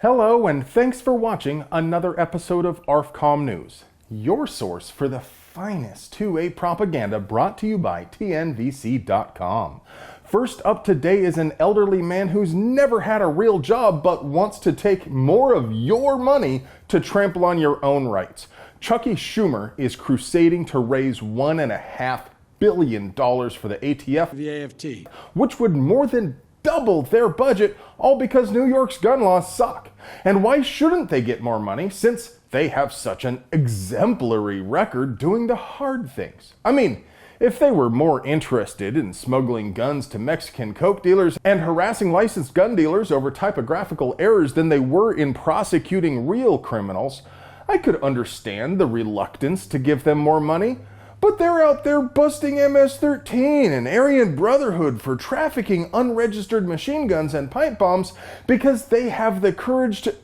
Hello, and thanks for watching another episode of ARFCOM News, your source for the finest 2A propaganda brought to you by TNVC.com. First up today is an elderly man who's never had a real job but wants to take more of your money to trample on your own rights. Chucky Schumer is crusading to raise $1.5 billion for the ATF, the AFT, which would more than double their budget, all because New York's gun laws suck. And why shouldn't they get more money since they have such an exemplary record doing the hard things? I mean, if they were more interested in smuggling guns to Mexican coke dealers and harassing licensed gun dealers over typographical errors than they were in prosecuting real criminals, I could understand the reluctance to give them more money. But they're out there busting MS-13 and Aryan Brotherhood for trafficking unregistered machine guns and pipe bombs because they have the courage to...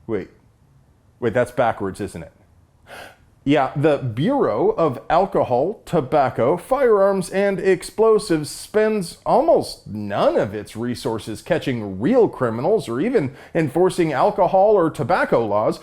Wait, that's backwards, isn't it? Yeah, the Bureau of Alcohol, Tobacco, Firearms, and Explosives spends almost none of its resources catching real criminals or even enforcing alcohol or tobacco laws.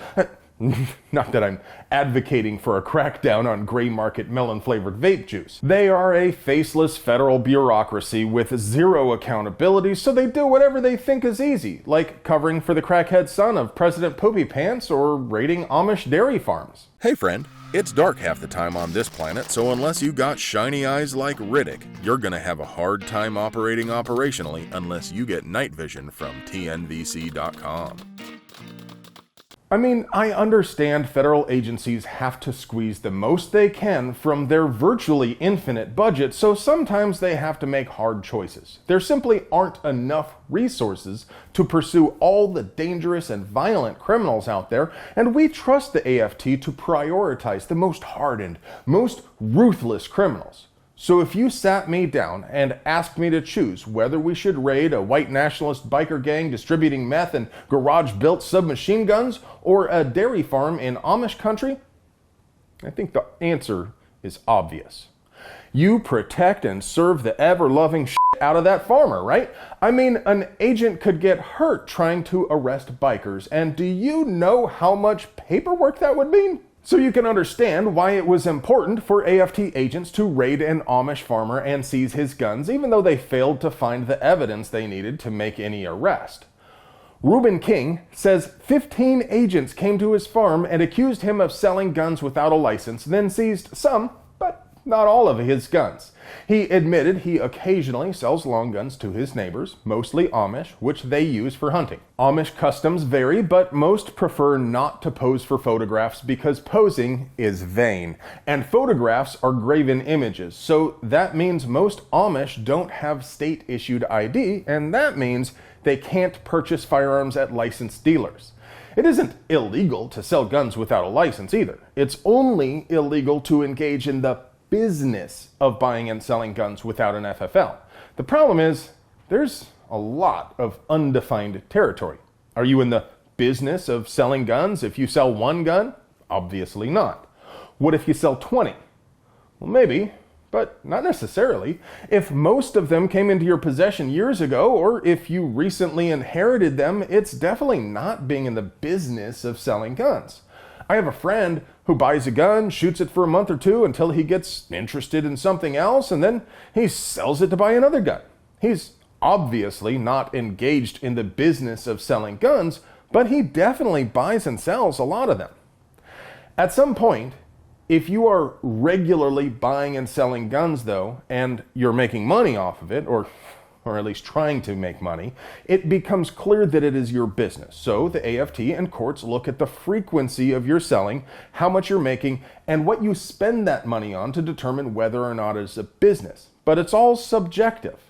Not that I'm advocating for a crackdown on gray market melon-flavored vape juice. They are a faceless federal bureaucracy with zero accountability, so they do whatever they think is easy, like covering for the crackhead son of President Poopy Pants or raiding Amish dairy farms. Hey friend, it's dark half the time on this planet, so unless you got shiny eyes like Riddick, you're gonna have a hard time operating operationally unless you get night vision from TNVC.com. I mean, I understand federal agencies have to squeeze the most they can from their virtually infinite budget, so sometimes they have to make hard choices. There simply aren't enough resources to pursue all the dangerous and violent criminals out there, and we trust the AFT to prioritize the most hardened, most ruthless criminals. So if you sat me down and asked me to choose whether we should raid a white nationalist biker gang distributing meth and garage-built submachine guns or a dairy farm in Amish country, I think the answer is obvious. You protect and serve the ever-loving shit out of that farmer, right? I mean, an agent could get hurt trying to arrest bikers, and do you know how much paperwork that would mean? So you can understand why it was important for AFT agents to raid an Amish farmer and seize his guns, even though they failed to find the evidence they needed to make any arrest. Reuben King says 15 agents came to his farm and accused him of selling guns without a license, then seized some, but not all of his guns. He admitted he occasionally sells long guns to his neighbors, mostly Amish, which they use for hunting. Amish customs vary, but most prefer not to pose for photographs because posing is vain, and photographs are graven images, so that means most Amish don't have state-issued ID, and that means they can't purchase firearms at licensed dealers. It isn't illegal to sell guns without a license either. It's only illegal to engage in the business of buying and selling guns without an FFL. The problem is, there's a lot of undefined territory. Are you in the business of selling guns if you sell one gun? Obviously not. What if you sell 20? Well, maybe, but not necessarily. If most of them came into your possession years ago, or if you recently inherited them, it's definitely not being in the business of selling guns. I have a friend who buys a gun, shoots it for a month or two until he gets interested in something else, and then he sells it to buy another gun. He's obviously not engaged in the business of selling guns, but he definitely buys and sells a lot of them. At some point, if you are regularly buying and selling guns, though, and you're making money off of it, or at least trying to make money, it becomes clear that it is your business. So the AFT and courts look at the frequency of your selling, how much you're making, and what you spend that money on to determine whether or not it's a business. But it's all subjective.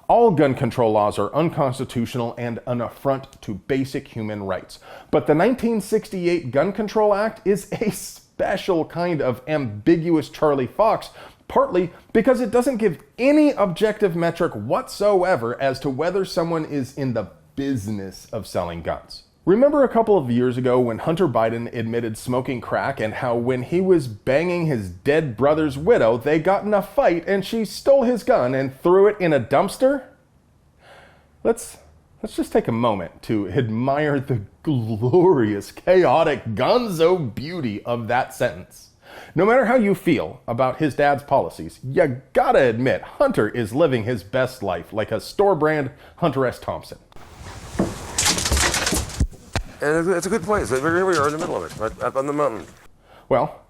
All gun control laws are unconstitutional and an affront to basic human rights. But the 1968 Gun Control Act is a special kind of ambiguous Charlie Fox, partly because it doesn't give any objective metric whatsoever as to whether someone is in the business of selling guns. Remember a couple of years ago when Hunter Biden admitted smoking crack and how when he was banging his dead brother's widow, they got in a fight and she stole his gun and threw it in a dumpster? Let's let's just take a moment to admire the glorious, chaotic, gonzo beauty of that sentence. No matter how you feel about his dad's policies, you gotta admit Hunter is living his best life like a store brand Hunter S. Thompson. And it's a good place. Here we are in the middle of it, right up on the mountain. Well,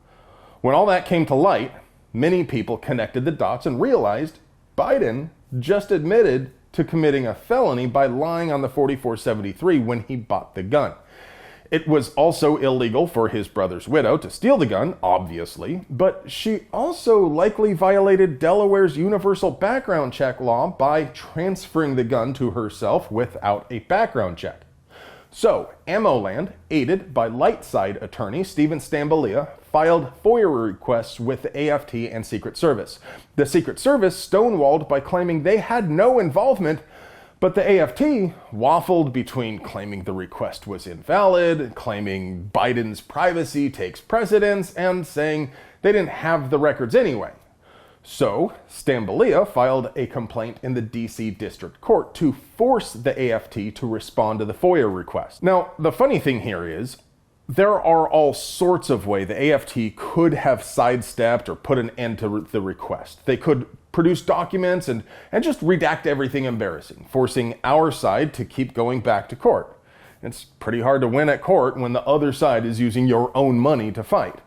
when all that came to light, many people connected the dots and realized Biden just admitted to committing a felony by lying on the 4473 when he bought the gun. It was also illegal for his brother's widow to steal the gun, obviously, but she also likely violated Delaware's universal background check law by transferring the gun to herself without a background check. So, AmmoLand, aided by Lightside attorney Stephen Stambalia, filed FOIA requests with the AFT and Secret Service. The Secret Service stonewalled by claiming they had no involvement, but the AFT waffled between claiming the request was invalid, claiming Biden's privacy takes precedence, and saying they didn't have the records anyway. So, Stambalia filed a complaint in the DC District Court to force the AFT to respond to the FOIA request. Now, the funny thing here is, there are all sorts of ways the AFT could have sidestepped or put an end to the request. They could produce documents and just redact everything embarrassing, forcing our side to keep going back to court. It's pretty hard to win at court when the other side is using your own money to fight.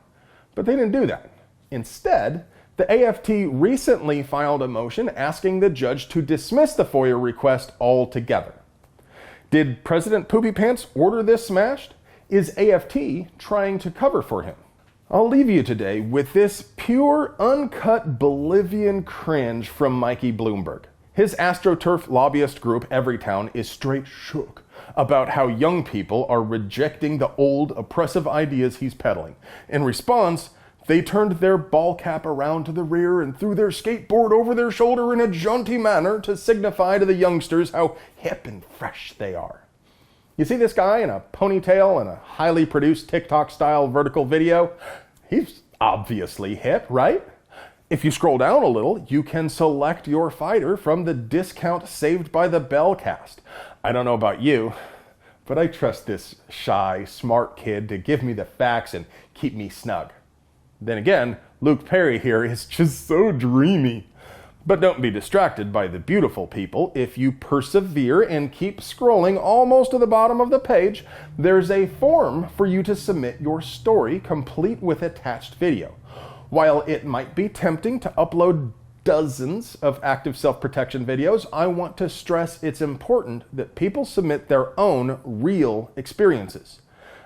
But they didn't do that. Instead, the AFT recently filed a motion asking the judge to dismiss the FOIA request altogether. Did President Poopy Pants order this smashed? Is AFT trying to cover for him? I'll leave you today with this pure, uncut Bolivian cringe from Mikey Bloomberg. His AstroTurf lobbyist group, Everytown, is straight shook about how young people are rejecting the old, oppressive ideas he's peddling. In response, they turned their ball cap around to the rear and threw their skateboard over their shoulder in a jaunty manner to signify to the youngsters how hip and fresh they are. You see this guy in a ponytail and a highly produced TikTok-style vertical video? He's obviously hip, right? If you scroll down a little, you can select your fighter from the discount Saved by the Bell cast. I don't know about you, but I trust this shy, smart kid to give me the facts and keep me snug. Then again, Luke Perry here is just so dreamy. But don't be distracted by the beautiful people. If you persevere and keep scrolling almost to the bottom of the page, there's a form for you to submit your story, complete with attached video. While it might be tempting to upload dozens of active self-protection videos, I want to stress it's important that people submit their own real experiences.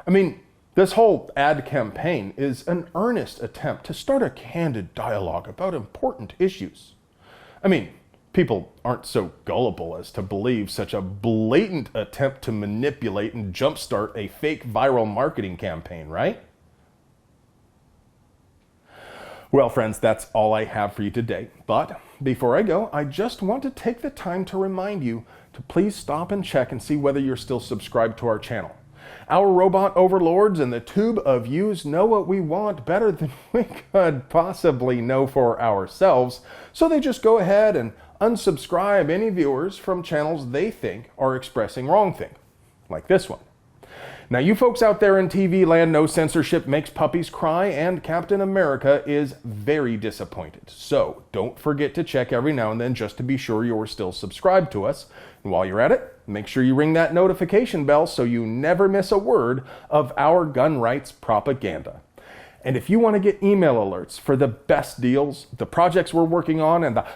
I mean, this whole ad campaign is an earnest attempt to start a candid dialogue about important issues. I mean, people aren't so gullible as to believe such a blatant attempt to manipulate and jumpstart a fake viral marketing campaign, right? Well, friends, that's all I have for you today. But before I go, I just want to take the time to remind you to please stop and check and see whether you're still subscribed to our channel. Our robot overlords and the tube of yous know what we want better than we could possibly know for ourselves, so they just go ahead and unsubscribe any viewers from channels they think are expressing wrong thing, like this one. Now, you folks out there in TV land, no censorship makes puppies cry, and Captain America is very disappointed. So don't forget to check every now and then just to be sure you're still subscribed to us. And while you're at it, make sure you ring that notification bell so you never miss a word of our gun rights propaganda. And if you want to get email alerts for the best deals, the projects we're working on, and the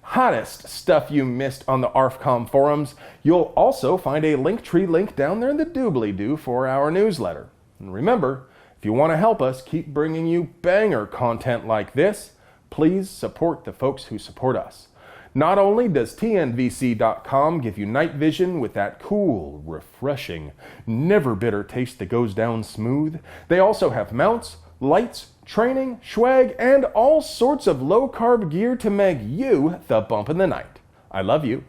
hottest stuff you missed on the ARFCOM forums, you'll also find a Linktree link down there in the doobly-doo for our newsletter. And remember, if you want to help us keep bringing you banger content like this, please support the folks who support us. Not only does TNVC.com give you night vision with that cool, refreshing, never bitter taste that goes down smooth, they also have mounts, lights, training, swag, and all sorts of low-carb gear to make you the bump in the night. I love you.